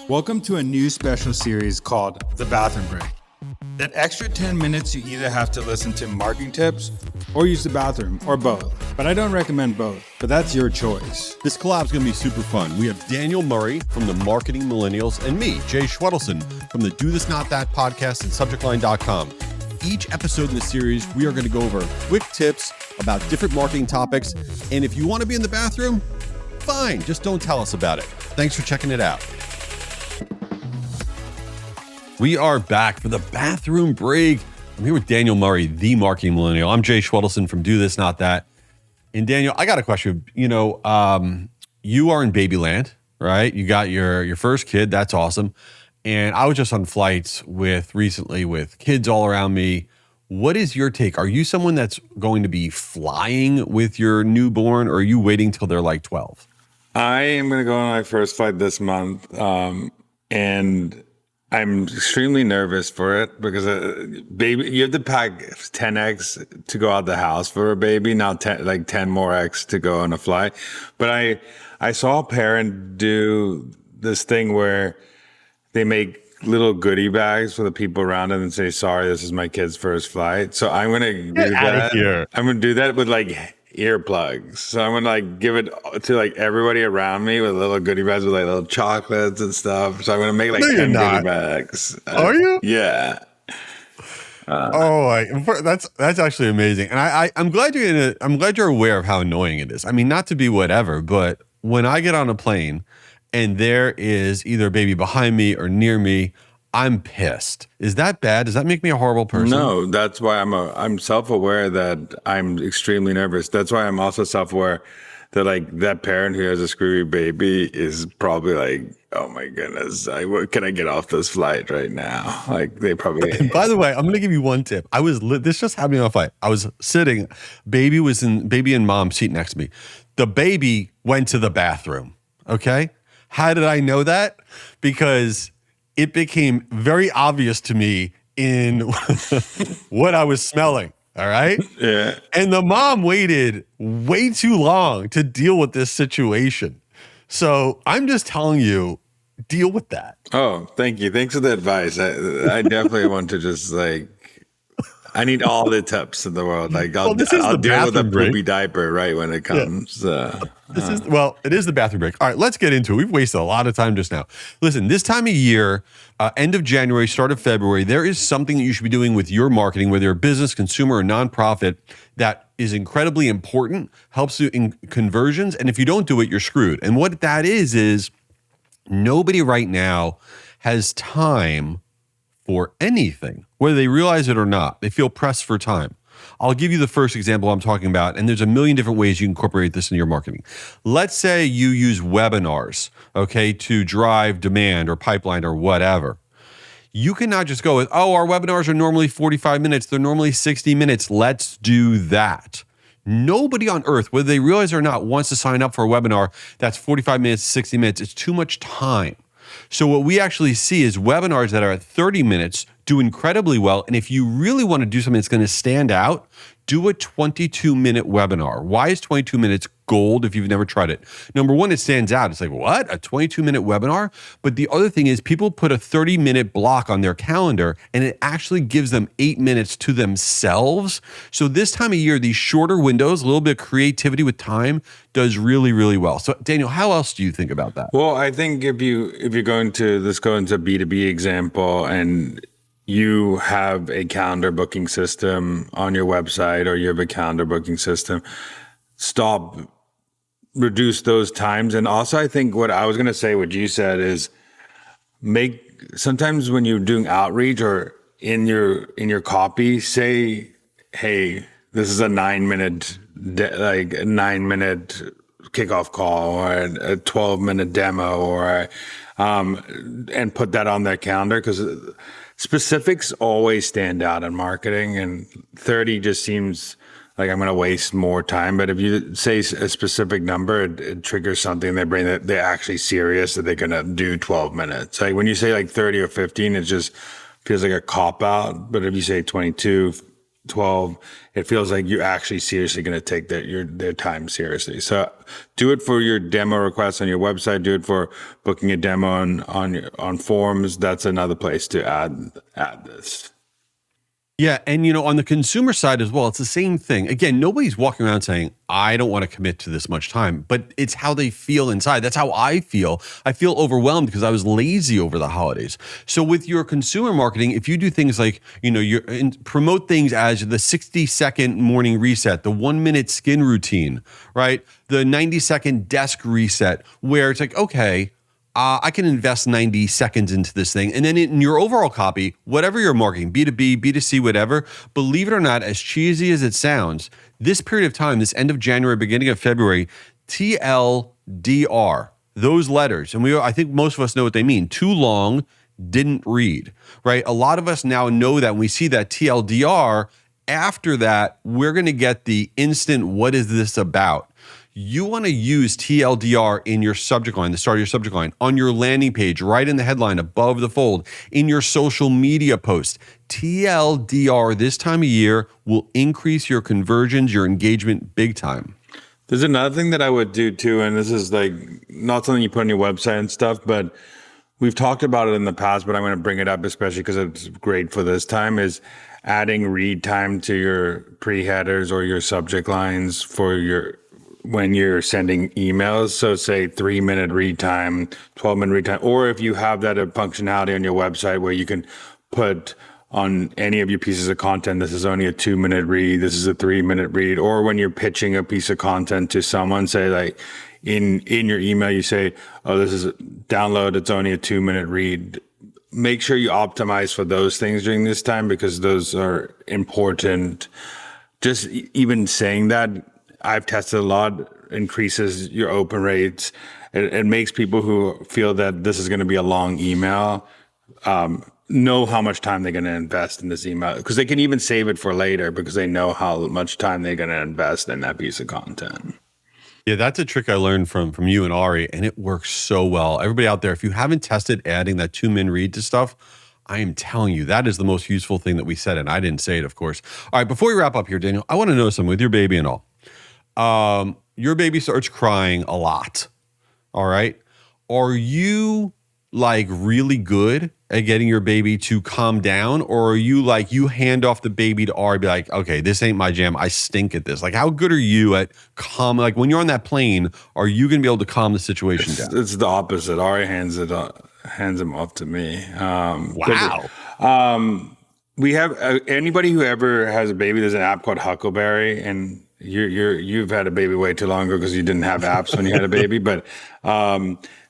Welcome to a new special series called The Bathroom Break. That extra 10 minutes you either have to listen to marketing tips or use the bathroom or both. But I don't recommend both, but that's your choice. This collab is going to be super fun. We have Daniel Murray from the Marketing Millennials and me, Jay Schwedelson from the Do This Not That podcast and subjectline.com. Each episode in the series, we are going to go over quick tips about different marketing topics. And if you want to be in the bathroom, fine, just don't tell us about it. Thanks for checking it out. We are back for the bathroom break. I'm here with Daniel Murray, the Marketing Millennial. I'm Jay Schwedelson from Do This Not That. And Daniel, I got a question. You are in babyland, right? You got your first kid. That's awesome. And I was just on flights recently with kids all around me. What is your take? Are you someone that's going to be flying with your newborn, or are you waiting till they're like 12? I am going to go on my first flight this month. And I'm extremely nervous for it because baby, you have to pack 10 eggs to go out the house for a baby, not 10 more eggs to go on a flight. But I saw a parent do this thing where they make little goodie bags for the people around them and say, "Sorry, this is my kid's first flight." So I'm going to do that. I'm going to do that with earplugs. So I'm gonna give it to everybody around me with little goodie bags with little chocolates and stuff. So I'm gonna make 10 goodie bags. Are you? Yeah. That's actually amazing, and I'm glad you're aware of how annoying it is. I mean, not to be whatever, but when I get on a plane and there is either a baby behind me or near me, I'm pissed. Is that bad? Does that make me a horrible person? No, that's why I'm self-aware that I'm extremely nervous. That's why I'm also self-aware that that parent who has a screwy baby is probably "Oh my goodness, can I get off this flight right now?" They probably. And by the way, I'm going to give you one tip. This just happened on a flight. I was sitting, baby and mom seat next to me. The baby went to the bathroom. Okay. How did I know that? Because it became very obvious to me in what I was smelling. All right. Yeah. And the mom waited way too long to deal with this situation. So I'm just telling you, deal with that. Oh, thank you. Thanks for the advice. I definitely want to just I need all the tips in the world. I'll deal with a poopy diaper right when it comes. Yeah. It is the bathroom break. All right, let's get into it. We've wasted a lot of time just now. Listen, this time of year, end of January, start of February, there is something that you should be doing with your marketing, whether you're a business, consumer, or nonprofit, that is incredibly important, helps you in conversions. And if you don't do it, you're screwed. And what that is nobody right now has time for anything, whether they realize it or not. They feel pressed for time. I'll give you the first example I'm talking about, and there's a million different ways you can incorporate this in your marketing. Let's say you use webinars, okay, to drive demand or pipeline or whatever. You cannot just go with, our webinars are normally 45 minutes. They're normally 60 minutes. Let's do that. Nobody on earth, whether they realize it or not, wants to sign up for a webinar that's 45 minutes, 60 minutes. It's too much time. So what we actually see is webinars that are at 30 minutes do incredibly well. And if you really want to do something that's going to stand out, do a 22-minute webinar. Why is 22 minutes gold if you've never tried it? Number one, it stands out. It's what? A 22-minute webinar? But the other thing is people put a 30-minute block on their calendar, and it actually gives them 8 minutes to themselves. So this time of year, these shorter windows, a little bit of creativity with time does really, really well. So Daniel, how else do you think about that? Well, I think if you're going to, let's go into a B2B example, and you have a calendar booking system on your website, or you have a calendar booking system, reduce those times. And also, I think what I was going to say, what you said is sometimes when you're doing outreach or in your copy, say, "Hey, this is a 9-minute, 9-minute kickoff call or a 12-minute demo," or and put that on their calendar, because specifics always stand out in marketing, and 30 just seems like I'm going to waste more time. But if you say a specific number, it triggers something in their brain that they're actually serious, that they're going to do 12 minutes. When you say 30 or 15, it just feels like a cop out. But if you say 22, 12, it feels like you're actually seriously going to take their time seriously. So do it for your demo requests on your website. Do it for booking a demo on forums. That's another place to add this. Yeah. And, on the consumer side as well, it's the same thing. Again, nobody's walking around saying, I don't want to commit to this much time, but it's how they feel inside. That's how I feel. I feel overwhelmed because I was lazy over the holidays. So with your consumer marketing, if you do things like, promote things as the 60-second morning reset, the 1-minute skin routine, right? The 90-second desk reset, where it's like, okay, I can invest 90 seconds into this thing. And then in your overall copy, whatever you're marketing, B2B, B2C, whatever, believe it or not, as cheesy as it sounds, this period of time, this end of January, beginning of February, TLDR, those letters, and I think most of us know what they mean. Too long, didn't read, right? A lot of us now know that when we see that TLDR, after that, we're going to get the instant, what is this about? You want to use TLDR in your subject line, the start of your subject line, on your landing page, right in the headline, above the fold, in your social media post. TLDR this time of year will increase your conversions, your engagement big time. There's another thing that I would do too, and this is like not something you put on your website and stuff, but we've talked about it in the past, but I'm going to bring it up especially because it's great for this time, is adding read time to your pre-headers or your subject lines when you're sending emails. So say 3-minute read time, 12-minute read time, or if you have that functionality on your website where you can put on any of your pieces of content, this is only a 2-minute read, this is a 3-minute read, or when you're pitching a piece of content to someone, say like in your email, you say, oh, this is a download, it's only a 2-minute read. Make sure you optimize for those things during this time because those are important. Just even saying that, I've tested a lot, increases your open rates. It makes people who feel that this is going to be a long email know how much time they're going to invest in this email, because they can even save it for later because they know how much time they're going to invest in that piece of content. Yeah, that's a trick I learned from you and Ari, and it works so well. Everybody out there, if you haven't tested adding that 2-minute read to stuff, I am telling you, that is the most useful thing that we said, and I didn't say it, of course. All right, before we wrap up here, Daniel, I want to know something with your baby and all. Your baby starts crying a lot. All right. Are you like really good at getting your baby to calm down? Or are you like, you hand off the baby to Ari, be like, okay, this ain't my jam. I stink at this. Like, how good are you at like when you're on that plane, are you going to be able to calm the situation down? It's the opposite. Ari hands him off to me. Wow. We have anybody who ever has a baby, there's an app called Huckleberry, and you've had a baby way too long ago because you didn't have apps when you had a baby, but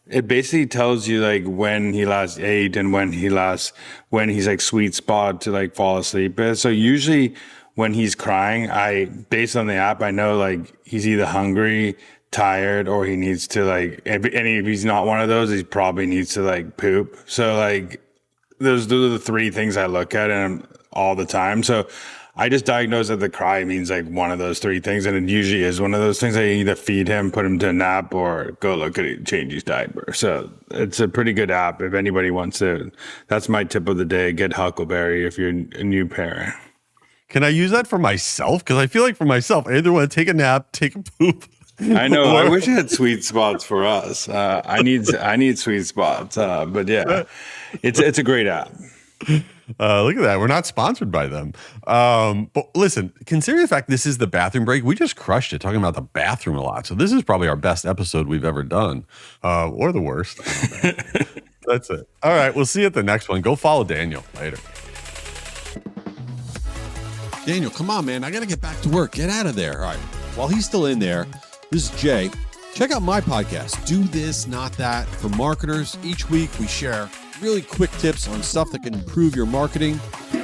it basically tells you like when he last ate and when he's like sweet spot to like fall asleep. So usually when he's crying, based on the app, I know like he's either hungry, tired, or he needs to like, and if he's not one of those, he probably needs to like poop. So like those are the 3 things I look at and all the time. So I just diagnose that the cry means like one of those 3 things. And it usually is one of those things. I either feed him, put him to a nap, or go look at it, change his diaper. So it's a pretty good app if anybody wants to. That's my tip of the day. Get Huckleberry if you're a new parent. Can I use that for myself? Because I feel like for myself, I either want to take a nap, take a poop. I know. I wish I had sweet spots for us. I need sweet spots. But yeah, it's a great app. Look at that. We're not sponsored by them. But listen, considering the fact this is the bathroom break, we just crushed it talking about the bathroom a lot. So this is probably our best episode we've ever done, or the worst. That's it. All right. We'll see you at the next one. Go follow Daniel later. Daniel, come on, man. I got to get back to work. Get out of there. All right. While he's still in there, this is Jay. Check out my podcast, Do This, Not That, for marketers. Each week we share really quick tips on stuff that can improve your marketing,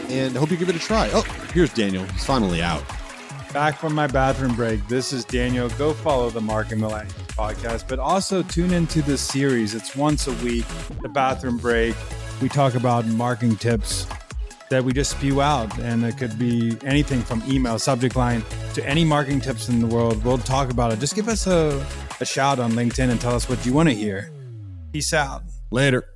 and I hope you give it a try. Oh, here's Daniel. He's finally out. Back from my bathroom break. This is Daniel. Go follow the Marketing Millennials podcast, but also tune into this series. It's once a week, the bathroom break. We talk about marketing tips that we just spew out, and it could be anything from email, subject line, to any marketing tips in the world. We'll talk about it. Just give us a shout on LinkedIn and tell us what you want to hear. Peace out. Later.